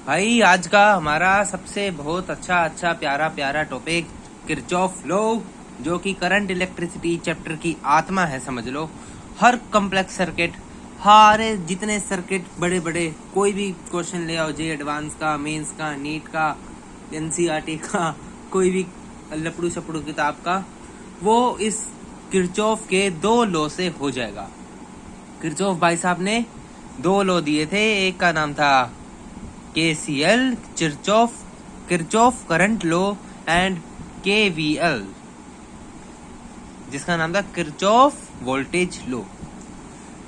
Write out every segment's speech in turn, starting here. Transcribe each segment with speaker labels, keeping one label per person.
Speaker 1: भाई आज का हमारा सबसे बहुत अच्छा प्यारा प्यारा टॉपिक किरचॉफ लॉ, जो कि करंट इलेक्ट्रिसिटी चैप्टर की आत्मा है समझ लो। हर कॉम्प्लेक्स सर्किट, हरे जितने सर्किट बड़े बड़े, कोई भी क्वेश्चन ले आओ, जे एडवांस का, मेंस का, नीट का, एनसीईआरटी का, कोई भी लपड़ू छपड़ू किताब का, वो इस किरचॉफ के दो लॉ से हो जाएगा। किरचॉफ भाई साहब ने दो लॉ दिए थे, एक का नाम था KCL, Kirchhoff current law, and KVL जिसका नाम था Kirchhoff voltage law.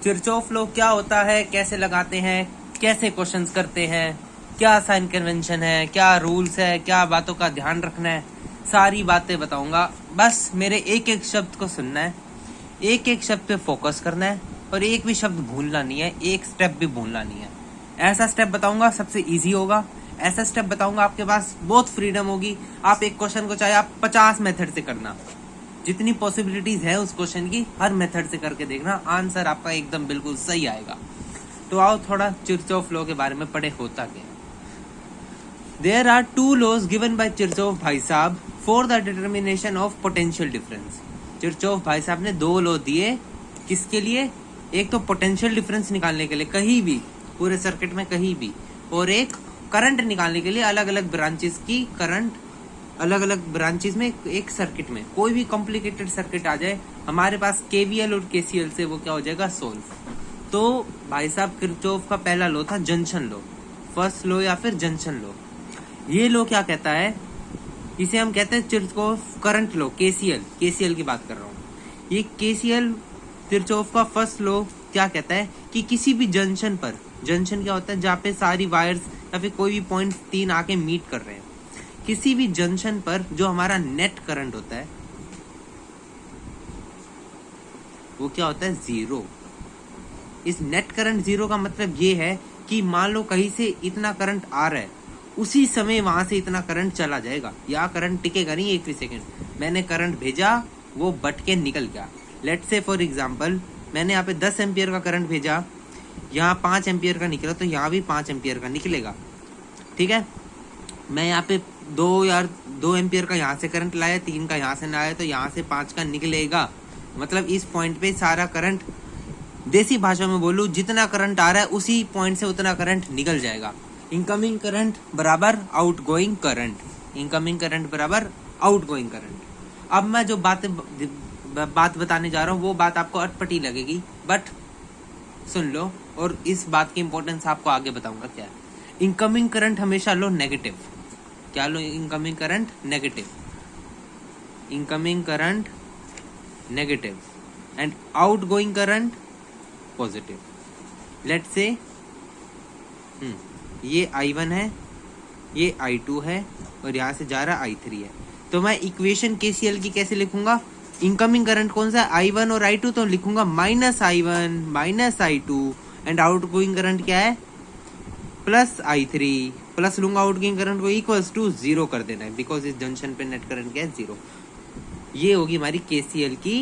Speaker 1: Kirchhoff law क्या होता है, कैसे लगाते हैं, कैसे क्वेश्चंस करते हैं, क्या साइन कन्वेंशन है, क्या रूल्स है, क्या बातों का ध्यान रखना है, सारी बातें बताऊंगा। बस मेरे एक एक शब्द को सुनना है, एक एक शब्द पे फोकस करना है, और एक भी शब्द भूलना नहीं है, एक स्टेप भी भूलना नहीं है। ऐसा स्टेप बताऊंगा सबसे इजी होगा, ऐसा स्टेप बताऊंगा आपके पास बहुत फ्रीडम होगी। आप एक क्वेश्चन को चाहे आप 50 मेथड से करना, जितनी पॉसिबिलिटीज है उस क्वेश्चन की, हर मेथड से करके देखना, आंसर आपका एकदम बिल्कुल सही आएगा। तो आओ थोड़ा किरचॉफ लॉ के बारे में पढ़े, होता क्या। There are two laws given by Kirchhoff भाई साहब for the determination of potential difference. Kirchhoff भाई साहब ने दो लॉ दिए, किसके लिए? एक तो पोटेंशियल डिफरेंस निकालने के लिए कहीं भी, पूरे सर्किट में कहीं भी, और एक करंट निकालने के लिए अलग अलग ब्रांचेस की करंट, अलग अलग ब्रांचेस में एक सर्किट में कोई भी कॉम्प्लिकेटेड सर्किट आ जाए, हमारे पास KVL और KCL से वो क्या हो जाएगा, सोल्व। तो भाई साहब किरचॉफ का पहला लॉ था जंक्शन लॉ, फर्स्ट लॉ या फिर जंक्शन लॉ। ये लॉ क्या कहता है, इसे हम कहते हैं किरचॉफ करंट लॉ, KCL की बात कर रहा हूँ। ये KCL किरचॉफ का फर्स्ट लॉ क्या कहता है कि किसी भी जंक्शन पर, जंक्शन क्या होता है, जहाँ पे सारी वायर्स या फिर कोई भी पॉइंट तीन आके मीट कर रहे हैं, किसी भी जंक्शन पर जो हमारा नेट करंट होता है वो क्या होता है, जीरो। इस नेट करंट जीरो का मतलब ये है कि मान लो कहीं से इतना करंट आ रहा है, उसी समय वहां से इतना करंट चला जाएगा, या करंट टिकेगा नहीं एक भी सेकेंड। मैंने करंट भेजा, वो बट के निकल गया। लेट्स से फॉर एग्जाम्पल मैंने यहाँ पे 10 एम्पियर का करंट भेजा, यहाँ 5 एम्पियर का निकला, तो यहाँ भी 5 एम्पियर का निकलेगा, ठीक है। मैं यहाँ पे 2 एम्पियर का यहाँ से करंट लाया, 3 का यहाँ से लाया, तो यहाँ से 5 का निकलेगा। मतलब इस पॉइंट पे सारा करंट, देसी भाषा में बोलूँ, जितना करंट आ रहा है उसी पॉइंट से उतना करंट निकल जाएगा। इनकमिंग करंट बराबर आउटगोइंग करंट, इनकमिंग करंट बराबर आउटगोइंग करंट। अब मैं जो बात बताने जा रहा हूँ वो बात आपको अटपटी लगेगी, बट सुन लो, और इस बात की इंपॉर्टेंस आपको आगे बताऊंगा क्या है। इनकमिंग करंट हमेशा लो नेगेटिव, क्या लो, incoming current negative, incoming current negative, and outgoing current positive. Let's say ये I1 है, ये I2 है, और यहाँ से जा रहा I3 है। तो मैं इक्वेशन KCL की कैसे लिखूंगा, इनकमिंग करंट कौन सा है, I1 और I2, तो लिखूंगा -I1 -I2, and outgoing current क्या है, +I3, प्लस लूंगा आउटगोइंग करंट को, इक्वल्स टू 0 कर देना है, बिकॉज इस जंक्शन पे नेट करंट क्या है, 0। ये होगी हमारी KCL की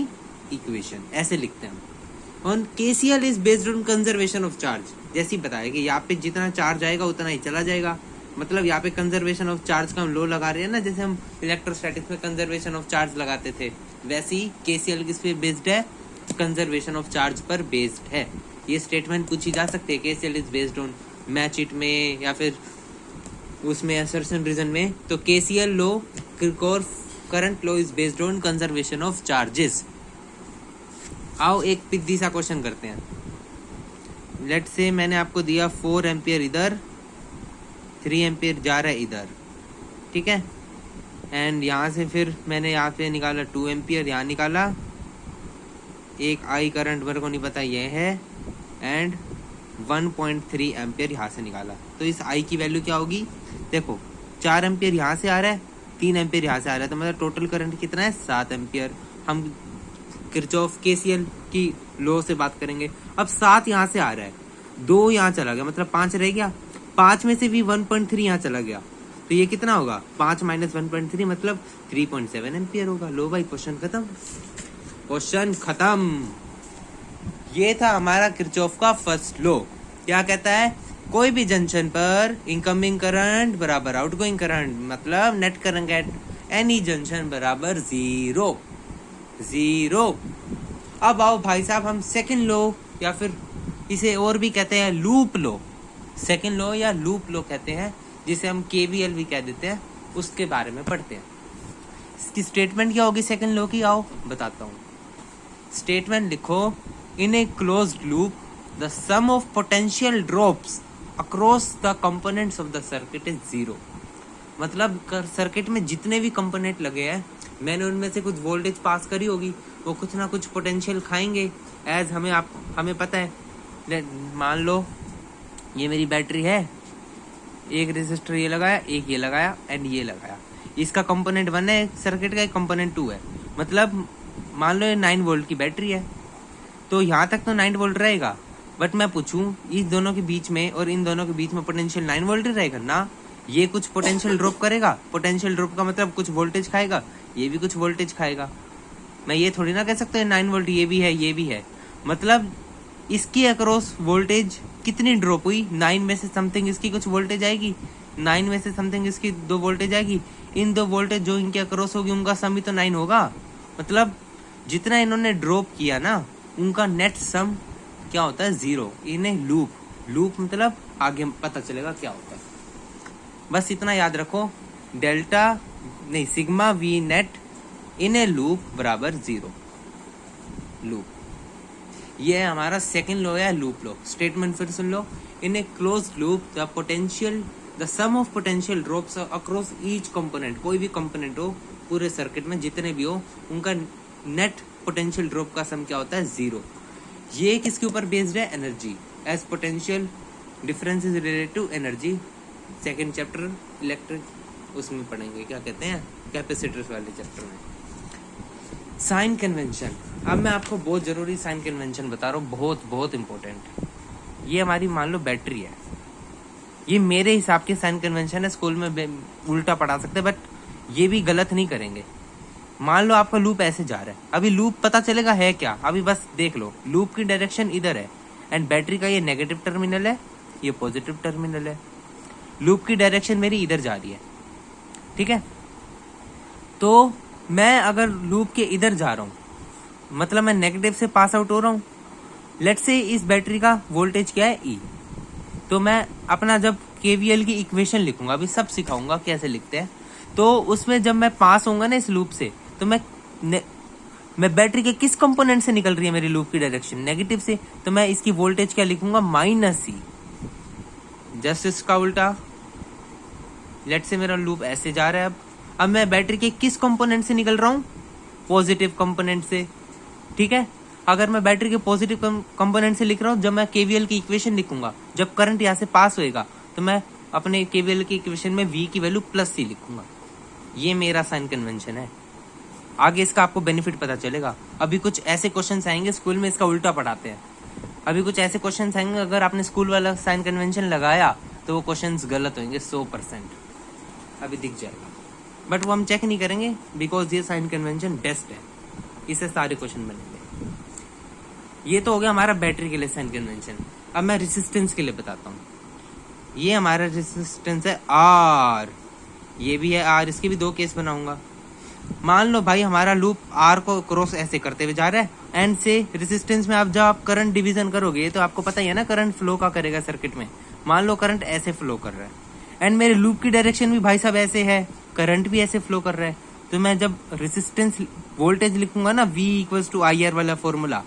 Speaker 1: इक्वेशन, ऐसे लिखते हैं हम। और KCL is based on conservation of charge, जैसे ही बताया कि यहाँ पे जितना चार्ज आएगा उतना ही चला जाएगा। मतलब यहाँ पे कंजर्वेशन ऑफ चार्ज का हम लो लगा रहे हैं ना, जैसे हम इलेक्ट्रोस्टैटिक्स में कंजर्वेशन ऑफ चार्ज लगाते थे, वैसे ही KCL किस पे बेस्ड है, कंजर्वेशन ऑफ चार्ज पर बेस्ड है। ये स्टेटमेंट पूछी जा सकती है, KCL is based on, match it में या फिर उसमें असर्शन रीजन में। तो KCL low, Kirchhoff current law is based on conservation of charges. आओ एक पिद्दी सा क्वेश्चन करते हैं। लेट से मैंने आपको दिया 4 एम्पियर इधर, 3 एम्पियर जा रहा है इधर, ठीक है, एंड यहाँ से फिर मैंने यहाँ पे निकाला 2 एम्पियर, यहाँ निकाला, एक I करंट मेरे को नहीं पता ये है, एंड 1.3 एम्पियर यहाँ से निकाला। तो इस I की वैल्यू क्या होगी, देखो 4 एम्पियर यहाँ से आ रहा है, 3 एम्पियर यहाँ से आ रहा है, तो मतलब टोटल करंट कितना है, 7 एम्पियर। हम किरचॉफ KCL की लॉ से बात करेंगे। अब 7 यहाँ से आ रहा है, 2 यहाँ चला गया, मतलब 5 रह गया, 5 में से भी 1.3 यहाँ चला गया, तो ये कितना होगा, 5 - 1.3 मतलब 3.7 एम्पियर होगा। लो भाई, क्वेश्चन खत्म, क्वेश्चन खत्म। ये था हमारा किरचॉफ का फर्स्ट लॉ। क्या कहता है कोई भी जंक्शन पर इनकमिंग करंट बराबर आउटगोइंग करंट, मतलब net current at any junction बराबर जीरो। अब आओ भाई साहब हम सेकंड लॉ, या फिर इसे और भी कहते हैं लूप लॉ, सेकंड लॉ या लूप लॉ कहते हैं, जिसे हम केवीएल भी कह देते हैं, उसके बारे में पढ़ते हैं। इसकी स्टेटमेंट क्या होगी सेकंड लॉ की, आओ बताता हूँ। स्टेटमेंट लिखो, in a closed loop the sum of potential drops across the components of the circuit is zero. मतलब सर्किट में जितने भी कंपोनेंट लगे हैं, मैंने उनमें से कुछ वोल्टेज पास करी होगी, वो कुछ ना कुछ पोटेंशियल खाएंगे। एज हमें पता है, मान लो ये मेरी बैटरी है, एक रेजिस्टर ये लगाया, एक ये लगाया एंड ये लगाया, इसका कंपोनेंट 1 है सर्किट का, एक कंपोनेंट 2 है। मतलब मान लो ये 9 वोल्ट की बैटरी है, तो यहाँ तक तो 9 वोल्ट रहेगा, बट मैं पूछूं इस दोनों के बीच में और इन दोनों के बीच में पोटेंशियल 9 वोल्ट रहेगा ना, ये कुछ पोटेंशियल ड्रॉप करेगा। पोटेंशियल ड्रॉप का मतलब कुछ वोल्टेज खाएगा, ये भी कुछ वोल्टेज खाएगा। मैं ये थोड़ी ना कह सकता हूँ 9 वोल्ट ये भी है ये भी है, मतलब इसकी अक्रॉस वोल्टेज कितनी ड्रॉप हुई, 9 में से समथिंग इसकी कुछ वोल्टेज आएगी, 9 में से समथिंग इसकी 2 वोल्टेज आएगी, इन 2 वोल्टेज जो इनके अक्रॉस होगी उनका सम ही तो 9 होगा। मतलब जितना इन्होंने ड्रॉप किया ना, उनका नेट सम क्या होता है, जीरो। इन्हें लूप मतलब आगे पता चलेगा क्या होता है। बस इतना याद रखो, sigma V net in a loop बराबर जीरो। लूप, ये है हमारा सेकंड लॉ या लूप लॉ। स्टेटमेंट फिर सुन लो, in a closed loop the sum of potential drops across each component, कोई भी कंपोनेंट हो पूरे सर्किट में जितने भी हो, उनका नेट पोटेंशियल ड्रॉप का सम क्या होता है, जीरो। ये किसके ऊपर बेस्ड है, energy, as potential difference is related to energy. Second chapter electric, उसमें पढ़ेंगे, क्या कहते हैं, कैपेसिटर्स वाले चैप्टर में। साइन कन्वेंशन, अब मैं आपको बहुत जरूरी साइन कन्वेंशन बता रहा हूँ, बहुत बहुत इंपॉर्टेंट। ये हमारी मान लो बैटरी है, ये मेरे हिसाब के साइन कन्वेंशन है, स्कूल में उल्टा पढ़ा सकते हैं, बट ये भी गलत नहीं करेंगे। मान लो आपका लूप ऐसे जा रहा है, अभी लूप पता चलेगा है क्या, अभी बस देख लो, लूप की डायरेक्शन इधर है एंड बैटरी का ये नेगेटिव टर्मिनल है, ये पॉजिटिव टर्मिनल है, लूप की डायरेक्शन मेरी इधर जा रही है, ठीक है। तो मैं अगर लूप के इधर जा रहा हूँ, मतलब मैं नेगेटिव से पास आउट हो रहा हूँ। लेट्स से इस बैटरी का वोल्टेज क्या है, ई। तो मैं अपना जब केवीएल की इक्वेशन लिखूंगा, अभी सब सिखाऊंगा कैसे लिखते हैं, तो उसमें जब मैं पास होऊंगा ना इस लूप से, तो मैं बैटरी के किस कंपोनेंट से निकल रही है मेरी लूप की डायरेक्शन, नेगेटिव से, तो मैं इसकी वोल्टेज क्या लिखूंगा, -C। जस्ट इसका उल्टा, लेट से मेरा लूप ऐसे जा रहा है, अब मैं बैटरी के किस कंपोनेंट से निकल रहा हूँ, पॉजिटिव कंपोनेंट से, ठीक है। अगर मैं बैटरी के पॉजिटिव कंपोनेंट से लिख रहा हूँ, जब मैं केवीएल की इक्वेशन लिखूंगा, जब करंट यहाँ से पास होएगा, तो मैं अपने केवीएल की इक्वेशन में V की वैल्यू +C लिखूंगा। ये मेरा साइन कन्वेंशन है। आगे इसका आपको बेनिफिट पता चलेगा। अभी कुछ ऐसे क्वेश्चन आएंगे स्कूल में, इसका उल्टा पढ़ाते हैं। अभी कुछ ऐसे क्वेश्चन आएंगे, अगर आपने स्कूल वाला साइन कन्वेंशन लगाया तो वो क्वेश्चन गलत होंगे 100%। अभी दिख जाएगा, बट वो हम चेक नहीं करेंगे, बिकॉज ये साइन कन्वेंशन बेस्ट है, इससे सारे क्वेश्चन बनेंगे। ये तो हो गया हमारा बैटरी के लिए साइन कन्वेंशन। अब मैं रेसिस्टेंस के लिए बताता हूँ। ये हमारा रेसिस्टेंस है R, ये भी है R, इसके भी 2 केस बनाऊंगा। मान लो भाई हमारा लूप R को क्रॉस ऐसे करते हुए जा रहा है, एंड से रेसिस्टेंस में आप जब आप करंट डिवीजन करोगे, तो आपको पता ही है ना करंट फ्लो का करेगा सर्किट में। मान लो करंट ऐसे फ्लो कर रहा है, एंड मेरे लूप की डायरेक्शन भी भाई साहब ऐसे है, करंट भी ऐसे फ्लो कर रहा है, तो मैं जब रेसिस्टेंस वोल्टेज लिखूंगा ना, V = IR वाला फॉर्मूला,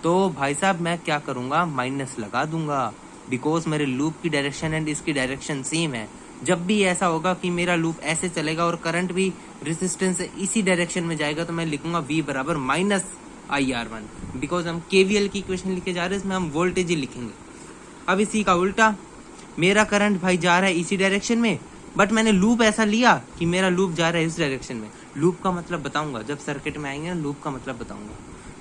Speaker 1: तो भाई साहब मैं क्या करूंगा, माइनस लगा दूंगा, बिकॉज मेरे लूप की डायरेक्शन एंड इसकी डायरेक्शन सेम है। जब भी ऐसा होगा कि मेरा लूप ऐसे चलेगा और करंट भी रेसिस्टेंस से इसी डायरेक्शन में जाएगा, तो मैं लिखूंगा V = -IR1, बिकॉज हम केवीएल की इक्वेशन लिखे जा रहे हैं, इसमें हम वोल्टेज ही लिखेंगे। अब इसी का उल्टा, मेरा करंट भाई जा रहा है इसी डायरेक्शन में, बट मैंने लूप ऐसा लिया कि मेरा लूप जा रहा है इस डायरेक्शन में। लूप का मतलब बताऊंगा जब सर्किट में आएंगे ना, लूप का मतलब बताऊंगा।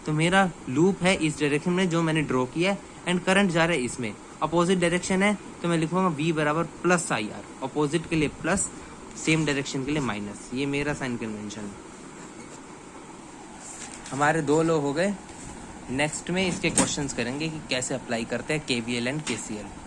Speaker 1: तो मेरा लूप है इस डायरेक्शन में जो मैंने ड्रॉ किया है, एंड करंट जा रहा है इसमें, अपोजिट डायरेक्शन है, तो मैं लिखूंगा V = +IR, अपोजिट के लिए प्लस, सेम डायरेक्शन के लिए माइनस। ये मेरा साइन कन्वेंशन है। हमारे 2 लॉ हो गए। नेक्स्ट में इसके क्वेश्चंस करेंगे कि कैसे अप्लाई करते हैं KVL एंड KCL।